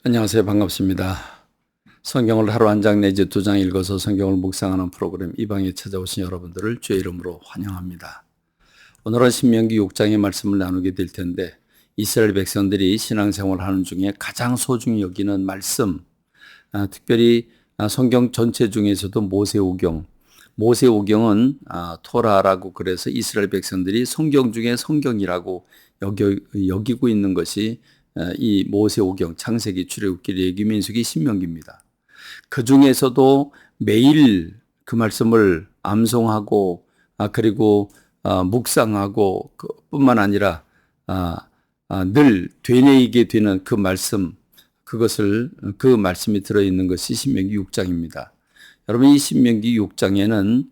안녕하세요. 반갑습니다. 성경을 하루 한 장 내지 두 장 읽어서 성경을 묵상하는 프로그램 이방에 찾아오신 여러분들을 주의 이름으로 환영합니다. 오늘은 신명기 6장의 말씀을 나누게 될 텐데 이스라엘 백성들이 신앙생활을 하는 중에 가장 소중히 여기는 말씀, 특별히 성경 전체 중에서도 모세오경은 토라라고 그래서 이스라엘 백성들이 성경 중에 성경이라고 여기고 있는 것이 이 모세오경, 창세기, 출애굽기, 레위기, 민수기, 신명기입니다. 그 중에서도 매일 그 말씀을 암송하고 그리고 묵상하고 뿐만 아니라 늘 되뇌이게 되는 그 말씀, 그 말씀이 들어있는 것이 신명기 6장입니다. 여러분, 이 신명기 6장에는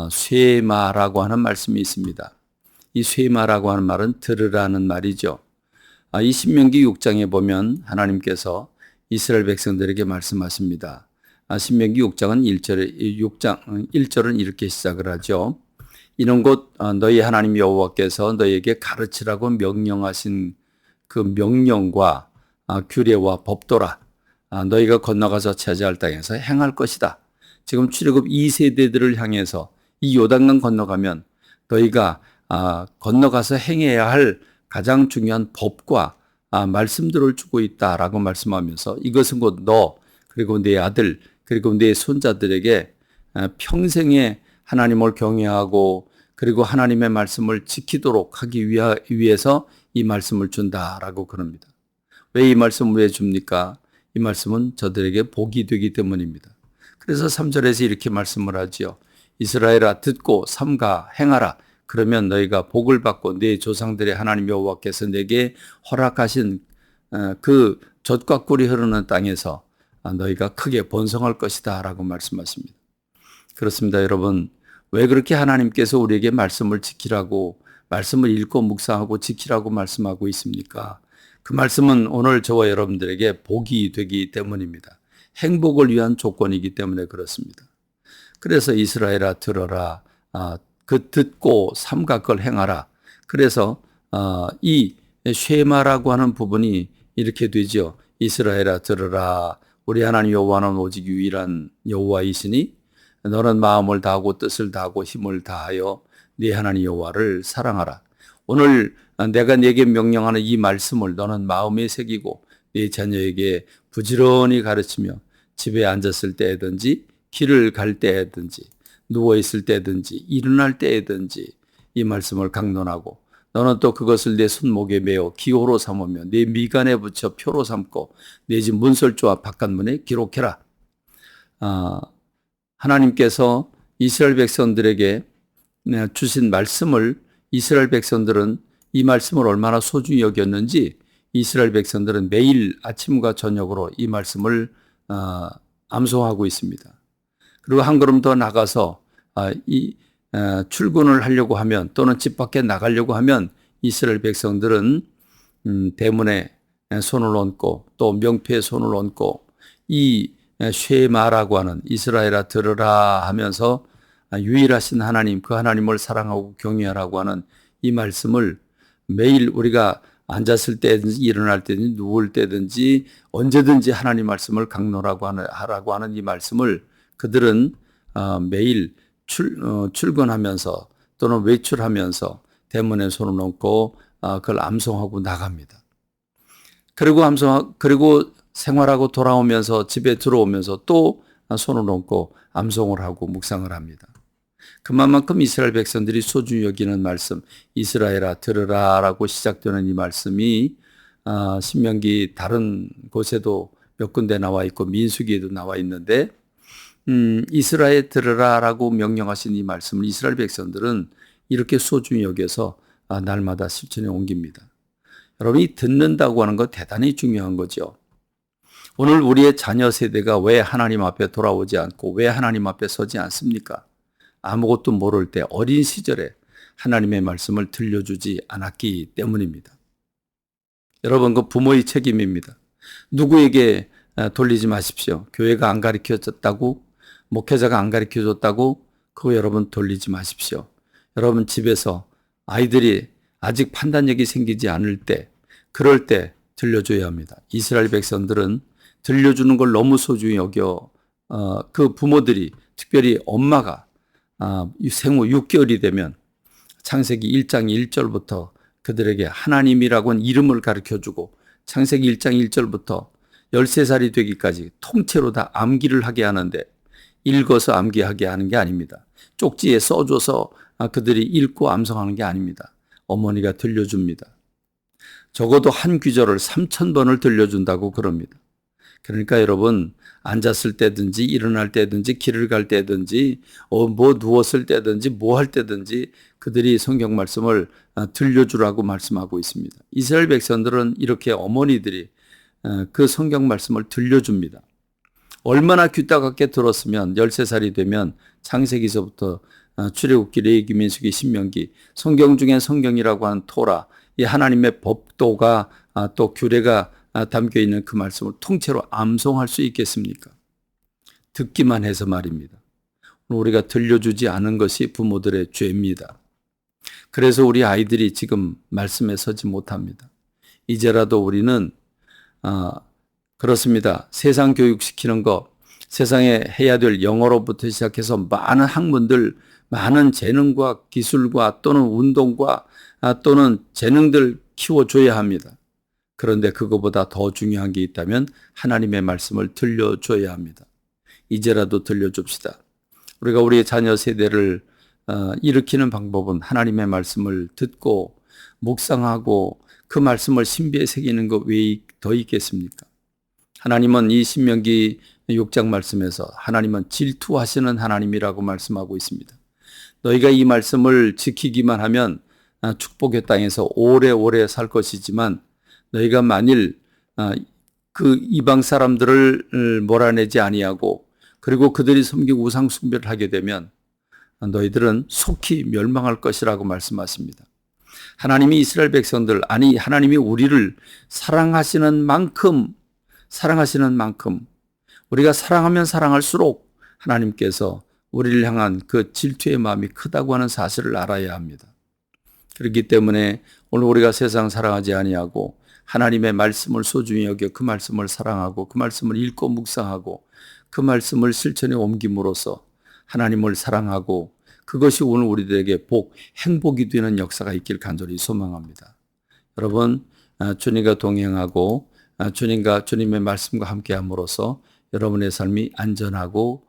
쇠마라고 하는 말씀이 있습니다. 이 쇠마라고 하는 말은 들으라는 말이죠. 이 신명기 6장에 보면 하나님께서 이스라엘 백성들에게 말씀하십니다. 신명기 6장은 1절은 이렇게 시작을 하죠. 이는 곧 너희 하나님 여호와께서 너희에게 가르치라고 명령하신 그 명령과 규례와 법도라. 너희가 건너가서 차지할 땅에서 행할 것이다. 지금 출애굽 2세대들을 향해서 이 요단강 건너가면 너희가 건너가서 행해야 할 가장 중요한 법과 말씀들을 주고 있다라고 말씀하면서 이것은 곧 너 그리고 네 아들 그리고 네 손자들에게 평생에 하나님을 경외하고 그리고 하나님의 말씀을 지키도록 하기 위해서 이 말씀을 준다라고 그럽니다. 왜 이 말씀을 왜 줍니까? 이 말씀은 저들에게 복이 되기 때문입니다. 그래서 3절에서 이렇게 말씀을 하지요. 이스라엘아 듣고 삼가 행하라. 그러면 너희가 복을 받고 네 조상들의 하나님 여호와께서 내게 허락하신 그 젖과 꿀이 흐르는 땅에서 너희가 크게 번성할 것이다 라고 말씀하십니다. 그렇습니다, 여러분. 왜 그렇게 하나님께서 우리에게 말씀을 지키라고, 말씀을 읽고 묵상하고 지키라고 말씀하고 있습니까? 그 말씀은 오늘 저와 여러분들에게 복이 되기 때문입니다. 행복을 위한 조건이기 때문에 그렇습니다. 그래서 이스라엘아 들어라. 그 듣고 삼가 그걸 행하라. 그래서 이 쉐마라고 하는 부분이 이렇게 되죠. 이스라엘아 들으라. 우리 하나님 여호와는 오직 유일한 여호와이시니 너는 마음을 다하고 뜻을 다하고 힘을 다하여 네 하나님 여호와를 사랑하라. 오늘 내가 네게 명령하는 이 말씀을 너는 마음에 새기고 네 자녀에게 부지런히 가르치며 집에 앉았을 때든지 길을 갈 때든지 누워있을 때든지 일어날 때든지 이 말씀을 강론하고 너는 또 그것을 내 손목에 매어 기호로 삼으며 내 미간에 붙여 표로 삼고 내 집 문설주와 바깥문에 기록해라. 하나님께서 이스라엘 백성들에게 주신 말씀을 이스라엘 백성들은 이 말씀을 얼마나 소중히 여겼는지 이스라엘 백성들은 매일 아침과 저녁으로 이 말씀을 암송하고 있습니다. 그리고 한 걸음 더 나가서 출근을 하려고 하면 또는 집 밖에 나가려고 하면 이스라엘 백성들은 대문에 손을 얹고 또 명패에 손을 얹고 이 쉐마라고 하는 이스라엘아 들으라 하면서 유일하신 하나님 그 하나님을 사랑하고 경외하라고 하는 이 말씀을 매일 우리가 앉았을 때든지 일어날 때든지 누울 때든지 언제든지 하나님 말씀을 하라고 하는 이 말씀을 그들은 매일 출근하면서 또는 외출하면서 대문에 손을 얹고 그걸 암송하고 나갑니다. 그리고 생활하고 돌아오면서 집에 들어오면서 또 손을 얹고 암송을 하고 묵상을 합니다. 그만큼 이스라엘 백성들이 소중히 여기는 말씀, 이스라엘아 들으라라고 시작되는 이 말씀이 신명기 다른 곳에도 몇 군데 나와 있고 민수기에도 나와 있는데 이스라엘 들으라라고 명령하신 이 말씀을 이스라엘 백성들은 이렇게 소중히 여겨서 날마다 실천에 옮깁니다. 여러분, 이 듣는다고 하는 거 대단히 중요한 거죠. 오늘 우리의 자녀 세대가 왜 하나님 앞에 돌아오지 않고 왜 하나님 앞에 서지 않습니까? 아무것도 모를 때 어린 시절에 하나님의 말씀을 들려주지 않았기 때문입니다. 여러분, 그 부모의 책임입니다. 누구에게 돌리지 마십시오. 교회가 안 가르쳐줬다고, 목회자가 안 가르쳐줬다고 그거 여러분 돌리지 마십시오. 여러분 집에서 아이들이 아직 판단력이 생기지 않을 때, 그럴 때 들려줘야 합니다. 이스라엘 백성들은 들려주는 걸 너무 소중히 여겨 그 부모들이 특별히 엄마가 생후 6개월이 되면 창세기 1장 1절부터 그들에게 하나님이라고는 이름을 가르쳐주고 창세기 1장 1절부터 13살이 되기까지 통째로 다 암기를 하게 하는데 읽어서 암기하게 하는 게 아닙니다. 쪽지에 써줘서 그들이 읽고 암송하는 게 아닙니다. 어머니가 들려줍니다. 적어도 한 귀절을 3,000번을 들려준다고 그럽니다. 그러니까 여러분 앉았을 때든지 일어날 때든지 길을 갈 때든지 뭐 누웠을 때든지 뭐 할 때든지 그들이 성경 말씀을 들려주라고 말씀하고 있습니다. 이스라엘 백성들은 이렇게 어머니들이 그 성경 말씀을 들려줍니다. 얼마나 귀따갑게 들었으면 13살이 되면 창세기서부터 출애굽기, 레위기, 민수기, 신명기, 성경 중에 성경이라고 하는 토라, 이 하나님의 법도가 또 규례가 담겨 있는 그 말씀을 통째로 암송할 수 있겠습니까? 듣기만 해서 말입니다. 우리가 들려주지 않은 것이 부모들의 죄입니다. 그래서 우리 아이들이 지금 말씀에 서지 못합니다. 이제라도 우리는 그렇습니다. 세상 교육시키는 거, 세상에 해야 될 영어로부터 시작해서 많은 학문들, 많은 재능과 기술과 또는 운동과 또는 재능들 키워줘야 합니다. 그런데 그거보다 더 중요한 게 있다면 하나님의 말씀을 들려줘야 합니다. 이제라도 들려줍시다. 우리가 우리의 자녀 세대를 일으키는 방법은 하나님의 말씀을 듣고 묵상하고 그 말씀을 신비에 새기는 것 외에 더 있겠습니까? 하나님은 이 신명기 6장 말씀에서 하나님은 질투하시는 하나님이라고 말씀하고 있습니다. 너희가 이 말씀을 지키기만 하면 축복의 땅에서 오래오래 살 것이지만 너희가 만일 그 이방 사람들을 몰아내지 아니하고 그리고 그들이 섬기고 우상 숭배를 하게 되면 너희들은 속히 멸망할 것이라고 말씀하십니다. 하나님이 이스라엘 백성들, 아니 하나님이 우리를 사랑하시는 만큼 우리가 사랑하면 사랑할수록 하나님께서 우리를 향한 그 질투의 마음이 크다고 하는 사실을 알아야 합니다. 그렇기 때문에 오늘 우리가 세상 사랑하지 아니하고 하나님의 말씀을 소중히 여겨 그 말씀을 사랑하고 그 말씀을 읽고 묵상하고 그 말씀을 실천에 옮김으로써 하나님을 사랑하고 그것이 오늘 우리들에게 행복이 되는 역사가 있길 간절히 소망합니다. 여러분, 주님과 동행하고 주님과 주님의 말씀과 함께 함으로써 여러분의 삶이 안전하고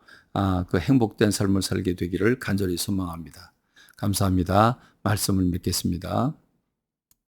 그 행복된 삶을 살게 되기를 간절히 소망합니다. 감사합니다. 말씀을 맺겠습니다.